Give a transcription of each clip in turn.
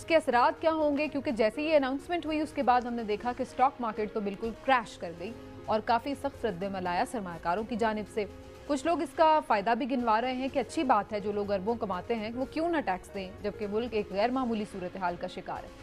اس کے اثرات کیا ہوں گے، کیونکہ جیسے یہ اناؤنسمنٹ ہوئی اس کے بعد ہم نے دیکھا کہ سٹاک مارکیٹ تو بالکل کریش کر گئی اور کافی سخت رد عمل آیا سرمایہ کاروں کی جانب سے۔ کچھ لوگ اس کا فائدہ بھی گنوا رہے ہیں کہ اچھی بات ہے، جو لوگ اربوں کماتے ہیں وہ کیوں نہ ٹیکس دیں، جبکہ ملک ایک غیر معمولی صورتحال کا شکار ہے۔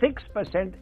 6%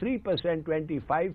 3% 25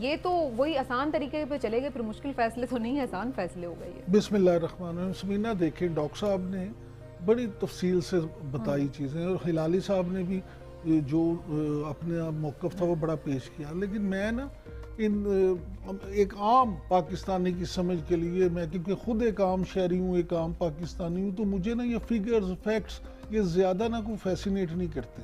یہ تو وہی آسان طریقے پہ چلے گئے، پھر مشکل فیصلے تو نہیں، آسان فیصلے ہو گئے یہ۔ بسم اللہ الرحمن الرحیم۔ سمینہ دیکھیں، ڈاکٹر صاحب نے بڑی تفصیل سے بتائی چیزیں، اور ہلالی صاحب نے بھی جو اپنے موقف تھا وہ بڑا پیش کیا، لیکن میں نا ایک عام پاکستانی کی سمجھ کے لیے، میں کیونکہ خود ایک عام شہری ہوں، ایک عام پاکستانی ہوں، تو مجھے نا یہ فیگرز فیکٹس یہ زیادہ نہ کوئی فیسینیٹ نہیں کرتے۔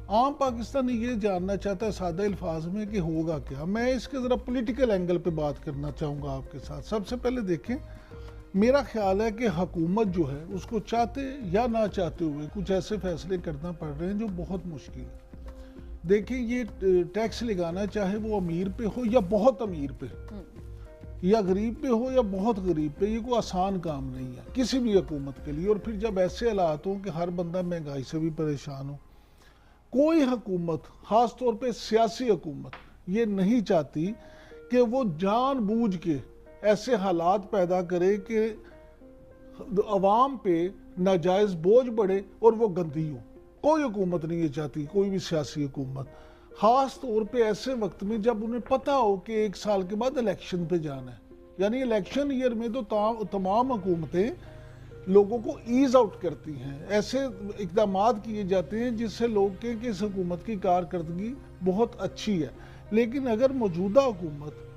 عام پاکستانی یہ جاننا چاہتا ہے سادہ الفاظ میں کہ ہوگا کیا۔ میں اس کے ذرا پولیٹیکل اینگل پہ بات کرنا چاہوں گا آپ کے ساتھ۔ سب سے پہلے دیکھیں، میرا خیال ہے کہ حکومت جو ہے اس کو چاہتے یا نہ چاہتے ہوئے کچھ ایسے فیصلے کرنا پڑ رہے ہیں جو بہت مشکل ہیں۔ دیکھیں، یہ ٹیکس لگانا چاہے وہ امیر پہ ہو یا بہت امیر پہ، یا غریب پہ ہو یا بہت غریب پہ، یہ کوئی آسان کام نہیں ہے کسی بھی حکومت کے لیے۔ اور پھر جب ایسے حالات ہوں کہ ہر بندہ مہنگائی سے بھی پریشان ہو، کوئی حکومت، خاص طور پہ سیاسی حکومت، یہ نہیں چاہتی کہ وہ جان بوجھ کے ایسے حالات پیدا کرے کہ عوام پہ ناجائز بوجھ بڑھے اور وہ گندی ہو۔ کوئی حکومت نہیں یہ چاہتی، کوئی بھی سیاسی حکومت، خاص طور پہ ایسے وقت میں جب انہیں پتہ ہو کہ 1 سال کے بعد الیکشن پہ جانا ہے۔ یعنی الیکشن ایئر میں تو تمام حکومتیں لوگوں کو ایز آؤٹ کرتی ہیں، ایسے اقدامات کیے جاتے ہیں جس سے لوگ کہیں کہ اس حکومت کی کارکردگی بہت اچھی ہے۔ لیکن اگر موجودہ حکومت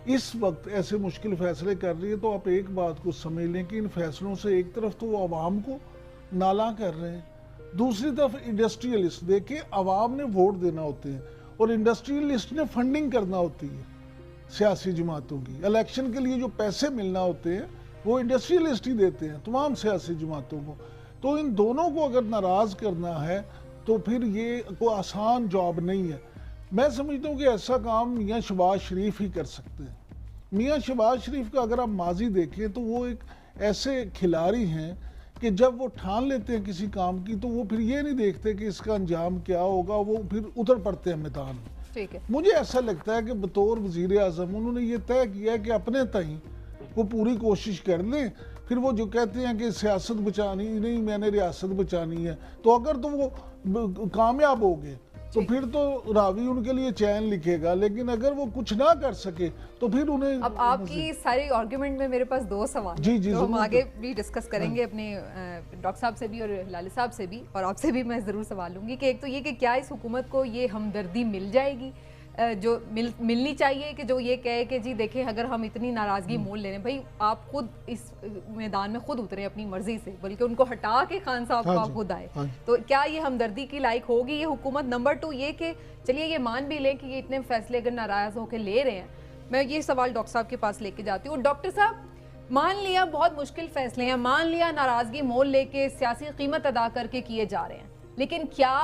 اس وقت ایسے مشکل فیصلے کر رہی ہے تو آپ ایک بات کو سمجھ لیں کہ ان فیصلوں سے ایک طرف تو وہ عوام کو نالاں کر رہے ہیں، دوسری طرف انڈسٹریلسٹ، دیکھیں عوام نے ووٹ دینا ہوتے ہیں اور انڈسٹریلسٹ نے فنڈنگ کرنا ہوتی ہے سیاسی جماعتوں کی۔ الیکشن کے لیے جو پیسے ملنا ہوتے ہیں وہ انڈسٹریلسٹ ہی دیتے ہیں تمام سیاسی جماعتوں کو۔ تو ان دونوں کو اگر ناراض کرنا ہے تو پھر یہ کوئی آسان جاب نہیں ہے۔ میں سمجھتا ہوں کہ ایسا کام میاں شہباز شریف ہی کر سکتے ہیں۔ میاں شہباز شریف کا اگر آپ ماضی دیکھیں تو وہ ایک ایسے کھلاڑی ہیں کہ جب وہ ٹھان لیتے ہیں کسی کام کی تو وہ پھر یہ نہیں دیکھتے کہ اس کا انجام کیا ہوگا، وہ پھر اتر پڑتے ہیں میدان میں۔ ٹھیک ہے، مجھے ایسا لگتا ہے کہ بطور وزیر اعظم انہوں نے یہ طے کیا ہے کہ اپنے تئیں وہ پوری کوشش کر لیں، پھر وہ جو کہتے ہیں کہ سیاست بچانی نہیں، میں نے ریاست بچانی ہے، تو اگر تو وہ کامیاب ہو گئے تو پھر تو راوی ان کے لیے چین لکھے گا، لیکن اگر وہ کچھ نہ کر سکے تو پھر انہیں۔ اب آپ کی ساری آرگیومنٹ میں میرے پاس 2 سوال جی تو ہم آگے بھی ڈسکس کریں گے اپنے ڈاکٹر صاحب سے بھی اور ہلالی صاحب سے بھی، اور آپ سے بھی میں ضرور سوال لوں گی کہ ایک تو یہ کہ کیا اس حکومت کو یہ ہمدردی مل جائے گی جو ملنی چاہیے، کہ جو یہ کہے کہ جی دیکھیں اگر ہم اتنی ناراضگی مول لے رہے ہیں، بھائی آپ خود اس میدان میں خود اترے اپنی مرضی سے، بلکہ ان کو ہٹا کے خان صاحب کو آپ خود آئے، تو کیا یہ ہمدردی کی لائق ہوگی یہ حکومت؟ نمبر 2 یہ کہ چلیے یہ مان بھی لیں کہ یہ اتنے فیصلے اگر ناراض ہو کے لے رہے ہیں، میں یہ سوال ڈاکٹر صاحب کے پاس لے کے جاتی ہوں۔ ڈاکٹر صاحب، مان لیا بہت مشکل فیصلے ہیں، مان لیا ناراضگی مول لے کے سیاسی قیمت ادا کر کے کیے جا رہے ہیں، لیکن کیا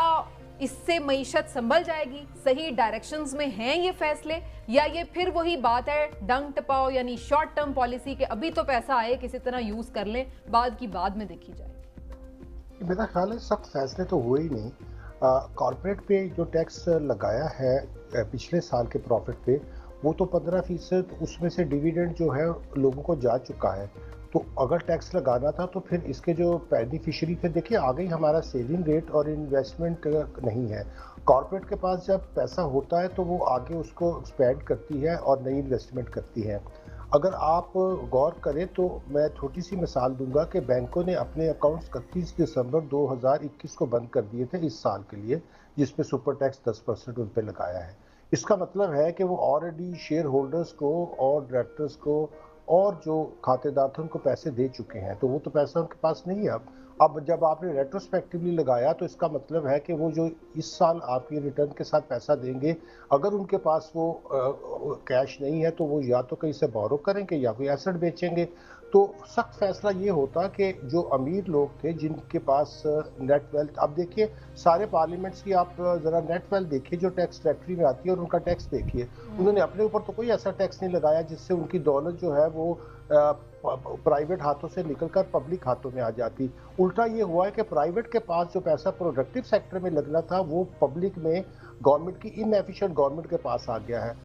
اس سے معیشت سنبھل جائے گی؟ صحیح ڈائریکشنز میں ہیں یہ فیصلے، یا یہ پھر وہی بات ہے ڈنگ ٹپاؤ، یعنی شارٹ ٹرم پالیسی کہ ابھی تو پیسہ آئے کسی طرح یوز کر لیں، بعد کی بعد میں دیکھی جائے؟ میرا خیال ہے سخت فیصلے تو ہوئے ہی نہیں۔ کارپوریٹ پہ جو ٹیکس لگایا ہے پچھلے سال کے پروفٹ پہ، وہ تو 15%، اس میں سے ڈیویڈنڈ جو ہے لوگوں کو جا چکا ہے۔ تو اگر ٹیکس لگانا تھا تو پھر اس کے جو بینیفیشری تھے، دیکھیے آگے ہی ہمارا سیونگ ریٹ اور انویسٹمنٹ نہیں ہے۔ کارپوریٹ کے پاس جب پیسہ ہوتا ہے تو وہ آگے اس کو ایکسپینڈ کرتی ہے اور نئی انویسٹمنٹ کرتی ہے۔ اگر آپ غور کریں تو میں چھوٹی سی مثال دوں گا کہ بینکوں نے اپنے اکاؤنٹس 31 دسمبر 2021 کو بند کر دیے تھے اس سال کے لیے، جس پہ سپر ٹیکس 10% ان پہ لگایا ہے۔ اس کا مطلب ہے کہ وہ آلریڈی شیئر ہولڈرز کو اور ڈائریکٹرز کو اور جو کھاتے دار تھے ان کو پیسے دے چکے ہیں، تو وہ تو پیسہ ان کے پاس نہیں ہے۔ اب جب آپ نے ریٹروسپیکٹیولی لگایا تو اس کا مطلب ہے کہ وہ جو اس سال آپ کی ریٹرن کے ساتھ پیسہ دیں گے، اگر ان کے پاس وہ کیش نہیں ہے تو وہ یا تو کہیں سے بورو کریں گے یا کوئی ایسٹ بیچیں گے۔ تو سخت فیصلہ یہ ہوتا کہ جو امیر لوگ تھے جن کے پاس نیٹ ویلتھ، اب دیکھیے سارے پارلیمنٹس کی آپ ذرا نیٹ ویلتھ دیکھیے جو ٹیکس ٹریکٹری میں آتی ہے اور ان کا ٹیکس دیکھیے، انہوں نے اپنے اوپر تو کوئی ایسا ٹیکس نہیں لگایا جس سے ان کی دولت جو ہے وہ پرائیویٹ ہاتھوں سے نکل کر پبلک ہاتھوں میں آ جاتی۔ الٹا یہ ہوا ہے کہ پرائیویٹ کے پاس جو پیسہ پروڈکٹیو سیکٹر میں لگنا تھا وہ پبلک میں، گورنمنٹ کی ان ایفیشینٹ گورنمنٹ کے پاس آ گیا ہے۔